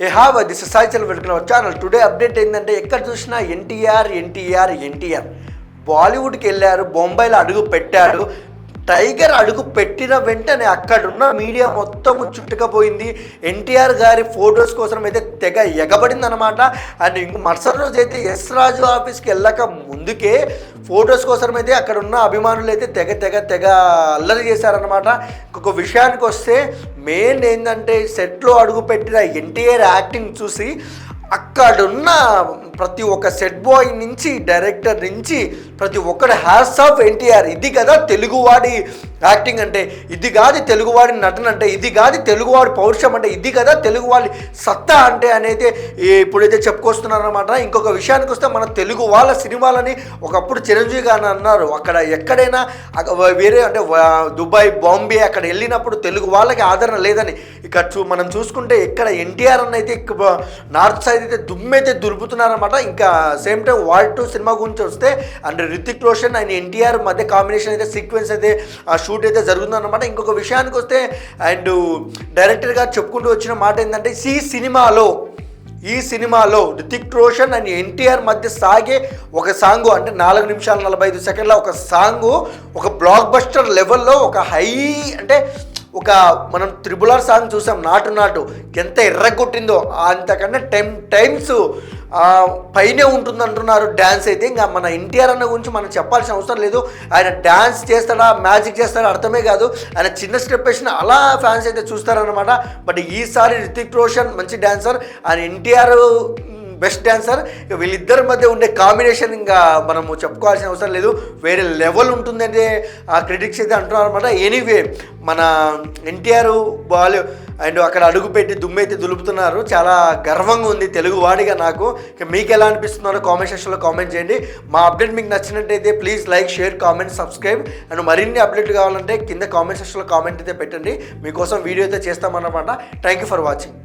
ఏ హావ్ దిస్ సాయిచల్ welcome our channel. Today update ఏంటంటే ఎక్కడ చూసినా ఎన్టీఆర్ బాలీవుడ్కి వెళ్ళారు, బొంబాయిలో అడుగు పెట్టాడు. టైగర్ అడుగు పెట్టిన వెంటనే అక్కడున్న మీడియా మొత్తం చుట్టుకపోయింది. ఎన్టీఆర్ గారి ఫొటోస్ కోసం అయితే తెగ ఎగబడింది అనమాట. అండ్ ఇంక మరుసటి రోజు అయితే ఎస్ రాజు ఆఫీస్కి వెళ్ళక ముందుకే ఫొటోస్ కోసం అయితే అక్కడ ఉన్న అభిమానులు అయితే తెగ అల్లరి చేశారనమాట. ఇంకొక విషయానికి వస్తే మెయిన్ ఏంటంటే సెట్లో అడుగు పెట్టిన ఎన్టీఆర్ యాక్టింగ్ చూసి అక్కడున్న ప్రతి ఒక్క సెట్ బాయ్ నుంచి డైరెక్టర్ నుంచి ప్రతి ఒక్కడు హ్యాట్స్ ఆఫ్ ఎన్టీఆర్. ఇది కదా తెలుగువాడి యాక్టింగ్ అంటే, ఇది కాదు తెలుగువాడి నటన అంటే, ఇది కాదు తెలుగువాడి పౌరుషం అంటే, ఇది కదా తెలుగువాడి సత్తా అంటే అనేది ఇప్పుడైతే చెప్పుకొస్తున్నారనమాట. ఇంకొక విషయానికి వస్తే మన తెలుగు వాళ్ళ సినిమాలని ఒకప్పుడు చిరంజీవి గారు అన్నారు, అక్కడ ఎక్కడైనా వేరే అంటే దుబాయ్, బాంబే అక్కడ వెళ్ళినప్పుడు తెలుగు వాళ్ళకి ఆదరణ లేదని. ఇక్కడ మనం చూసుకుంటే ఇక్కడ ఎన్టీఆర్ అని అయితే నార్త్ సైడ్ అయితే దుమ్మైతే దులుపుతున్నారన్నమాట. ఇంకా సేమ్ టైం వార్ 2 సినిమా గురించి వస్తే అండ్ రితిక్ రోషన్ అండ్ ఎన్టీఆర్ మధ్య కాంబినేషన్ అయితే సీక్వెన్స్ అయితే షూట్ అయితే జరుగుతుందన్నమాట. ఇంకొక విషయానికి వస్తే అండ్ డైరెక్టర్ గారు చెప్పుకుంటూ వచ్చిన మాట ఏంటంటే ఈ సినిమాలో రితిక్ రోషన్ అండ్ ఎన్టీఆర్ మధ్య సాగే ఒక సాంగు అంటే 4 నిమిషాల 45 సెకండ్ల ఒక సాంగు ఒక బ్లాక్ బస్టర్ లెవెల్లో ఒక హై అంటే ఒక మనం RRR సాంగ్ చూసాం నాటు ఎంత ఎర్రగొట్టిందో అంతకన్నా 10 టైమ్స్ పైనే ఉంటుంది అంటున్నారు డ్యాన్స్ అయితే. ఇంకా మన ఎన్టీఆర్ అన్న గురించి మనం చెప్పాల్సిన అవసరం లేదు. ఆయన డ్యాన్స్ చేస్తాడా మ్యాజిక్ చేస్తాడా అర్థమే కాదు. ఆయన చిన్న స్టెప్ వేసిన అలా ఫ్యాన్స్ అయితే చూస్తారనమాట. బట్ ఈసారి రితిక్ రోషన్ మంచి డాన్సర్, ఆయన ఎన్టీఆర్ బెస్ట్ డాన్సర్. వీళ్ళిద్దరి మధ్య ఉండే కాంబినేషన్ ఇంకా మనము చెప్పుకోవాల్సిన అవసరం లేదు, వేరే లెవెల్ ఉంటుందంటే ఆ క్రిటిక్స్ అయితే అంటున్నారు అనమాట. ఎనీవే మన ఎన్టీఆర్ బాల్ అండ్ అక్కడ అడుగుపెట్టి దుమ్మైతే దులుపుతున్నారు. చాలా గర్వంగా ఉంది తెలుగు వాడిగా నాకు. మీకు ఎలా అనిపిస్తున్నారో కామెంట్ సెక్షన్లో కామెంట్ చేయండి. మా అప్డేట్ మీకు నచ్చినట్టయితే please like, share, comment, subscribe. And మరిన్ని అప్డేట్ కావాలంటే కింద కామెంట్ సెక్షన్లో కామెంట్ అయితే పెట్టండి, మీకోసం వీడియో అయితే చేస్తామన్నమాట. Thank you for watching.